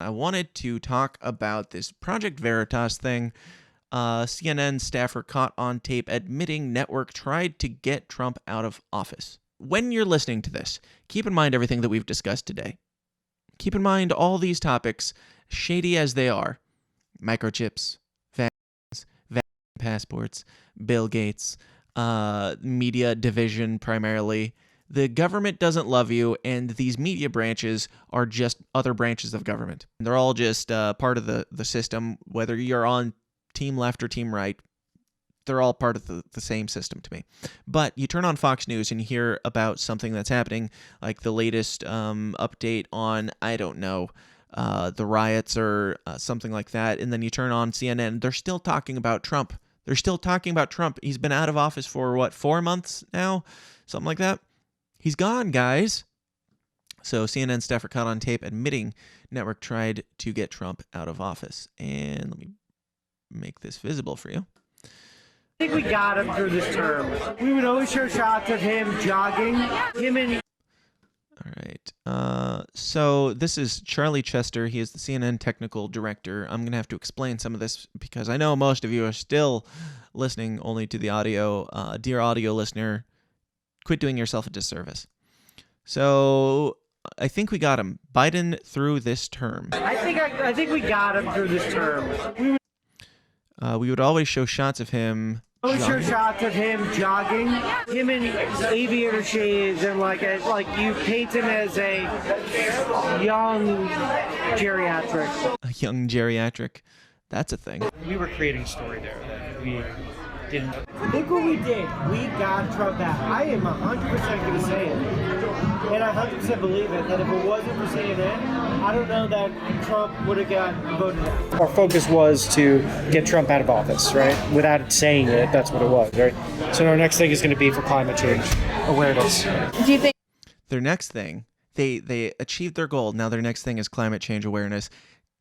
I wanted to talk about this Project Veritas thing. CNN staffer caught on tape admitting network tried to get Trump out of office. When you're listening to this, keep in mind everything that we've discussed today. Keep in mind all these topics, shady as they are. Microchips, vaccines, vaccine passports, Bill Gates, media division primarily. The government doesn't love you, and these media branches are just other branches of government. They're all just part of the system, whether you're on team left or team right. They're all part of the same system to me. But you turn on Fox News and you hear about something that's happening, like the latest update on, I don't know, the riots or something like that. And then you turn on CNN, they're still talking about Trump. They're still talking about Trump. He's been out of office for, 4 months now? Something like that. He's gone, guys. So CNN staffer caught on tape admitting network tried to get Trump out of office. And let me make this visible for you. I think we got him through this term. We would always show shots of him jogging. All right. So this is Charlie Chester. He is the CNN technical director. I'm going to have to explain some of this because I know most of you are still listening only to the audio. Dear audio listener, quit doing yourself a disservice. So I think we got him. Biden through this term. I think we got him through this term. We would always show shots of him. Show shots of him jogging, him in aviator shades, and like you paint him as a young geriatric. A young geriatric. That's a thing. We were creating story there that we didn't. Look what we did. We got Trump out. I am 100% going to say it. And I 100% believe it, that if it wasn't for CNN, I don't know that Trump would have got voted out. Our focus was to get Trump out of office, right? Without saying it, that's what it was, right? So our next thing is going to be for climate change awareness. Do you think their next thing, they achieved their goal. Now their next thing is climate change awareness.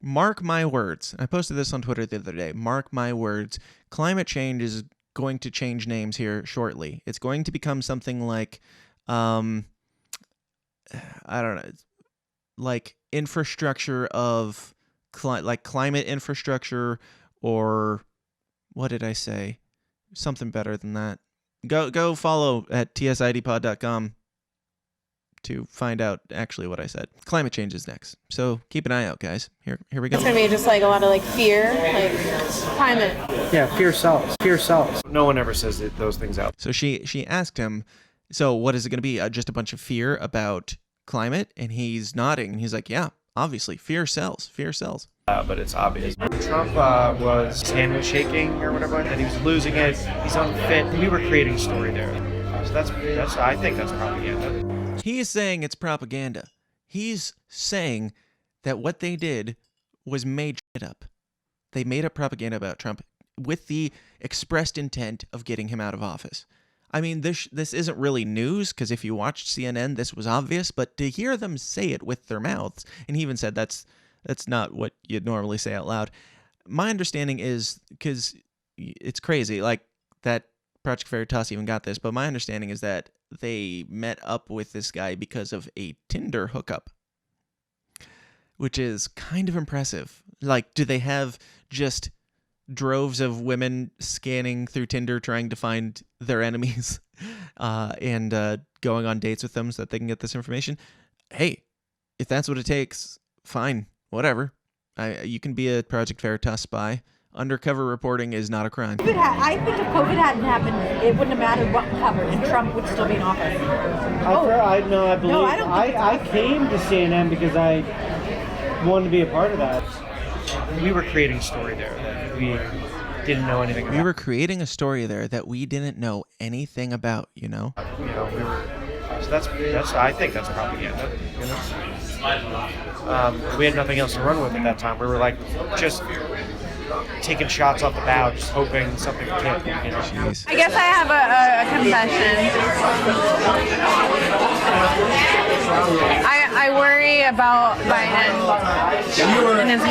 Mark my words. I posted this on Twitter the other day. Mark my words. Climate change is going to change names here shortly. It's going to become something like, I don't know, like infrastructure of, like climate infrastructure, or what did I say? Something better than that. Go follow at tsidpod.com to find out actually what I said. Climate change is next. So keep an eye out, guys. Here we go. it's going to be just like a lot of like fear, like climate? Yeah, fear sells. Fear sells. No one ever says those things out. So she asked him, so what is it going to be? Just a bunch of fear about climate? And he's nodding. And he's like, yeah, obviously, fear sells. Fear sells. But it's obvious. Trump was his hand was shaking or whatever, and he was losing it. He's unfit. We were creating a story there. So that's I think that's propaganda. He is saying it's propaganda. He's saying that what they did was made shit up. They made up propaganda about Trump with the expressed intent of getting him out of office. I mean, this isn't really news, because if you watched CNN, this was obvious, but to hear them say it with their mouths, and he even said that's not what you'd normally say out loud. My understanding is, because it's crazy, like that Project Veritas even got this, but my understanding is that they met up with this guy because of a Tinder hookup, which is kind of impressive. Like, do they have just droves of women scanning through Tinder trying to find their enemies and going on dates with them so that they can get this information? Hey, if that's what it takes, fine, whatever. You can be a Project Veritas spy. Undercover reporting is not a crime. I think if COVID hadn't happened, it wouldn't have mattered what covered, and Trump would still be in office. I believe. No, I don't think I came to CNN because I wanted to be a part of that. We were creating a story there that we didn't know anything about. We were creating a story there that we didn't know anything about, you know? We were. So that's I think that's propaganda. You know? We had nothing else to run with at that time. We were like just taking shots off the bow, just hoping something would hit. You know? Jeez. I guess I have a confession. I worry about Biden and his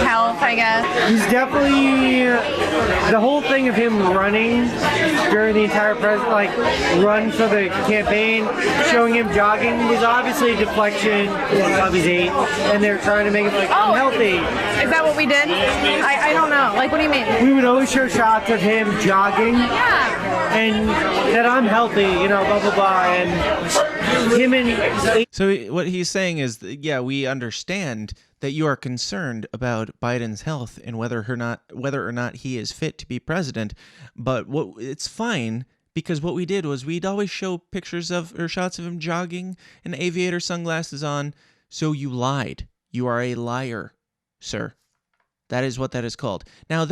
health, I guess. He's definitely the whole thing of him running during the entire run for the campaign, showing him jogging was obviously a deflection of his aid, and they're trying to make him like unhealthy. Is that what we did? I don't know. Like, what do you mean? We would always show shots of him jogging, and that I'm healthy, blah blah blah, and him and. So what he's saying is, that, we understand that you are concerned about Biden's health and whether or not he is fit to be president, but it's fine because what we did was we'd always show pictures or shots of him jogging and aviator sunglasses on. So you lied. You are a liar, sir. That is what that is called. Now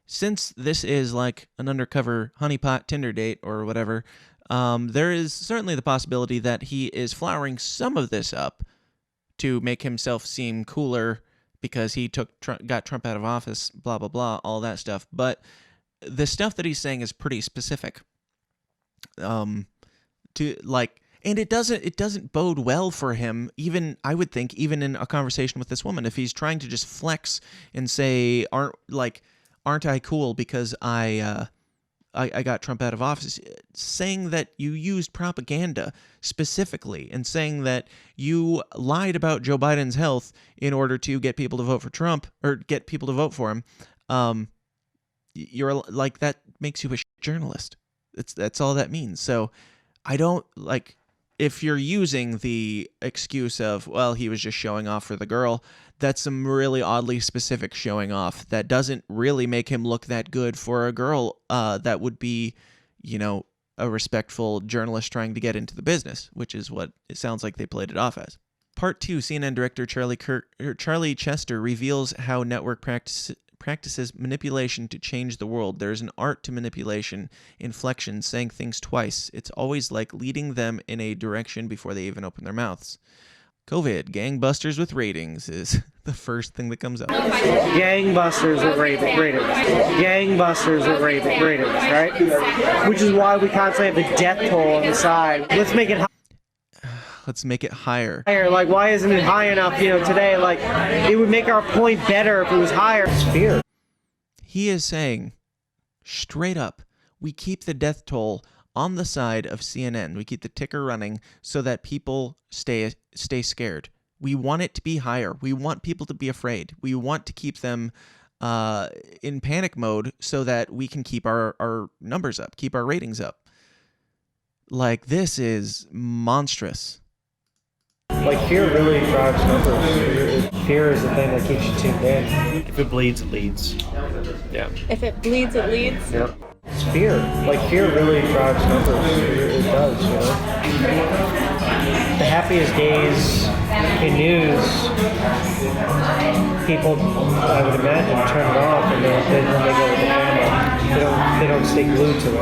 since this is like an undercover honeypot Tinder date or whatever, there is certainly the possibility that he is flowering some of this up to make himself seem cooler because he got Trump out of office, blah, blah, blah, all that stuff. But the stuff that he's saying is pretty specific. And it doesn't bode well for him, even, I would think, even in a conversation with this woman, if he's trying to just flex and say, aren't I cool because I got Trump out of office, saying that you used propaganda specifically and saying that you lied about Joe Biden's health in order to get people to vote for Trump or get people to vote for him. You're like, that makes you a journalist. That's all that means. So I don't if you're using the excuse of, well, he was just showing off for the girl, that's some really oddly specific showing off that doesn't really make him look that good for a girl that would be, a respectful journalist trying to get into the business, which is what it sounds like they played it off as. Part 2, CNN director Charlie Chester reveals how network practices manipulation to change the world. There is an art to manipulation, inflection, saying things twice. It's always like leading them in a direction before they even open their mouths. COVID, gangbusters with ratings is the first thing that comes up. Gangbusters with ratings. Gangbusters with ratings, right? Which is why we constantly have the death toll on the side. Let's make it Let's make it higher. Like, why isn't it high enough, today? Like, it would make our point better if it was higher. It's fear. He is saying, straight up, we keep the death toll on the side of CNN. We keep the ticker running so that people stay scared. We want it to be higher. We want people to be afraid. We want to keep them in panic mode so that we can keep our numbers up, keep our ratings up. Like, this is monstrous. Like, fear really drives numbers. Fear is the thing that keeps you tuned in. If it bleeds, it leads. Yeah. If it bleeds, it leads. Yeah. It's fear. Like, fear really drives numbers. It does, The happiest days in news, people, I would imagine, turn it off and then they go with the family. They don't stay glued to it.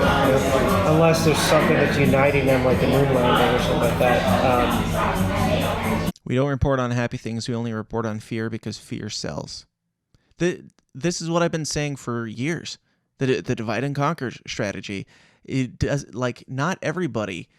Unless there's something that's uniting them, like the moon landing or something like that. We don't report on happy things. We only report on fear because fear sells. This is what I've been saying for years. The divide and conquer strategy. It does, not everybody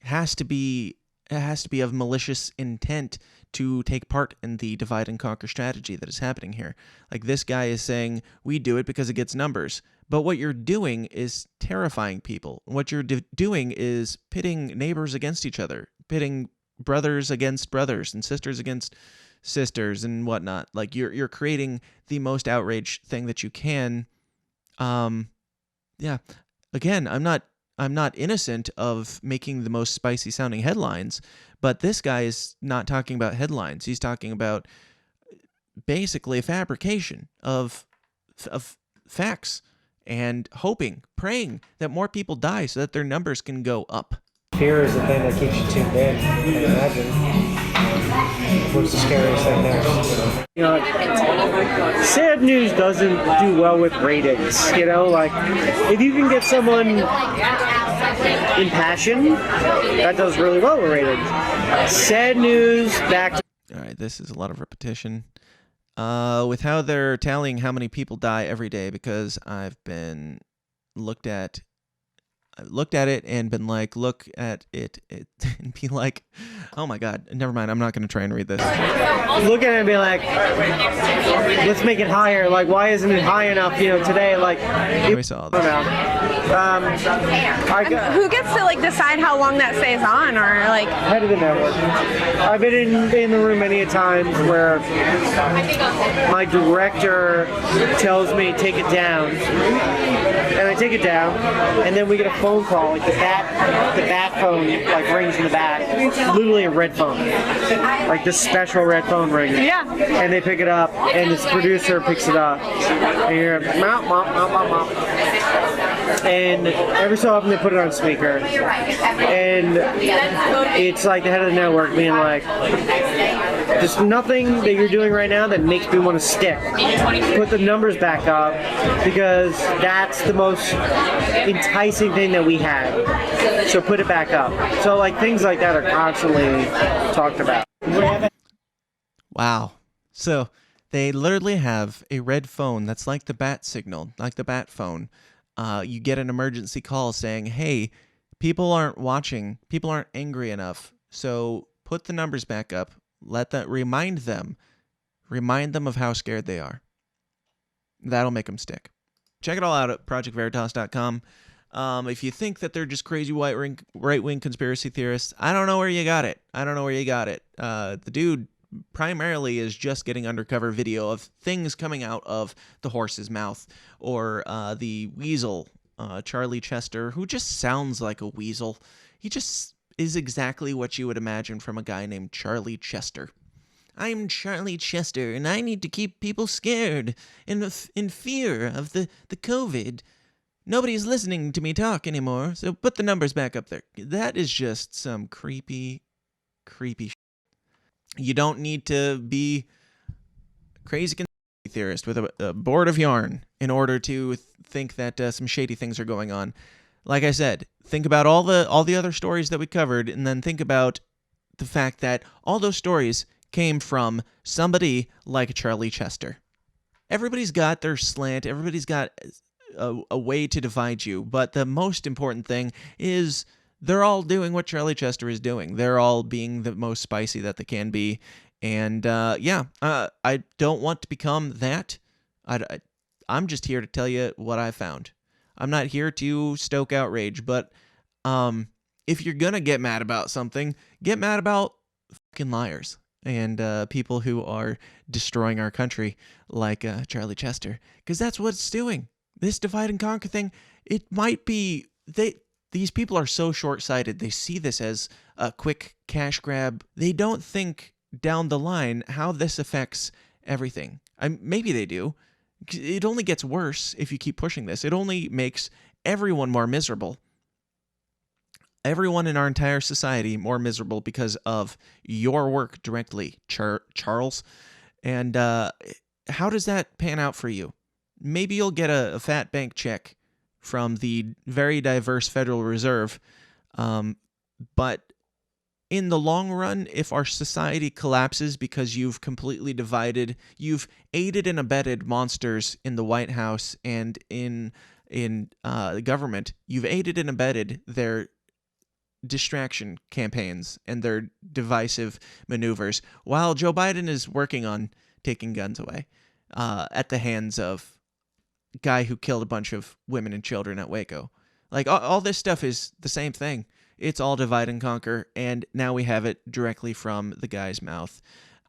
has to be of malicious intent to take part in the divide and conquer strategy that is happening here. Like, this guy is saying, we do it because it gets numbers. But what you're doing is terrifying people. What you're doing is pitting neighbors against each other, pitting brothers against brothers and sisters against sisters and whatnot. Like, you're creating the most outrage thing that you can. Again, I'm not innocent of making the most spicy sounding headlines, but this guy is not talking about headlines. He's talking about basically a fabrication of facts and praying that more people die so that their numbers can go up. Fear is the thing that keeps you tuned in, I imagine. What's the scariest thing there? Sad news doesn't do well with ratings. If you can get someone impassioned, that does really well with ratings. Sad news, back to... All right, this is a lot of repetition. With how they're tallying how many people die every day, because I've been looked at looked at it and been like, look at it and be like, oh my God, never mind. I'm not going to try and read this. Look at it and be like, let's make it higher. Like, why isn't it high enough? Today, like. We saw this. Who gets to like decide how long that stays on, or like? Head of the network. I've been in the room many a times where my director tells me take it down, and I take it down, and then we get a phone call, like the bat phone like rings in the back, literally a red phone, like this special red phone rings. Yeah. And they pick it up, and this producer picks it up, and you're mop, mop, mop, mop, mop. And every so often they put it on speaker, and it's like the head of the network being like, there's nothing that you're doing right now that makes me want to stick. Put the numbers back up, because that's the most enticing thing that we have. So put it back up. So like things like that are constantly talked about. Wow. So they literally have a red phone that's like the bat signal, like the bat phone. You get an emergency call saying, hey, people aren't watching, people aren't angry enough, so put the numbers back up, remind them of how scared they are. That'll make them stick. Check it all out at projectveritas.com. If you think that they're just crazy right-wing conspiracy theorists, I don't know where you got it. The dude primarily is just getting undercover video of things coming out of the horse's mouth, or the weasel, Charlie Chester, who just sounds like a weasel. He just is exactly what you would imagine from a guy named Charlie Chester. I'm Charlie Chester, and I need to keep people scared and in fear of the COVID. Nobody's listening to me talk anymore, so put the numbers back up there. That is just some creepy shit. You don't need to be a crazy conspiracy theorist with a board of yarn in order to think that some shady things are going on. Like I said, think about all the other stories that we covered, and then think about the fact that all those stories came from somebody like Charlie Chester. Everybody's got their slant. Everybody's got a way to divide you. But the most important thing is they're all doing what Charlie Chester is doing. They're all being the most spicy that they can be. And I don't want to become that. I'm just here to tell you what I found. I'm not here to stoke outrage, but if you're going to get mad about something, get mad about fucking liars and people who are destroying our country like Charlie Chester, because that's what it's doing. This divide and conquer thing, it might be... These people are so short-sighted. They see this as a quick cash grab. They don't think down the line how this affects everything. Maybe they do. It only gets worse if you keep pushing this. It only makes everyone more miserable. Everyone in our entire society more miserable because of your work directly, Charles. And how does that pan out for you? Maybe you'll get a fat bank check from the very diverse Federal Reserve, but in the long run, if our society collapses because you've completely divided, you've aided and abetted monsters in the White House and in the government, you've aided and abetted their distraction campaigns and their divisive maneuvers, while Joe Biden is working on taking guns away at the hands of guy who killed a bunch of women and children at Waco. Like, all this stuff is the same thing. It's all divide and conquer, and now we have it directly from the guy's mouth.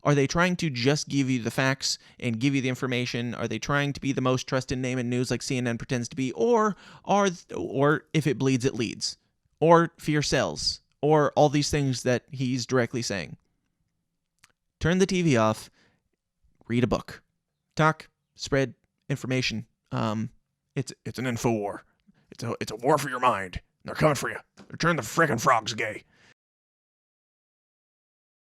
Are they trying to just give you the facts and give you the information? Are they trying to be the most trusted name in news like CNN pretends to be? Or if it bleeds, it leads. Or fear sells. Or all these things that he's directly saying. Turn the TV off. Read a book. Talk. Spread information. It's an info war. It's a war for your mind. They're coming for you. They're turning the frickin' frogs gay.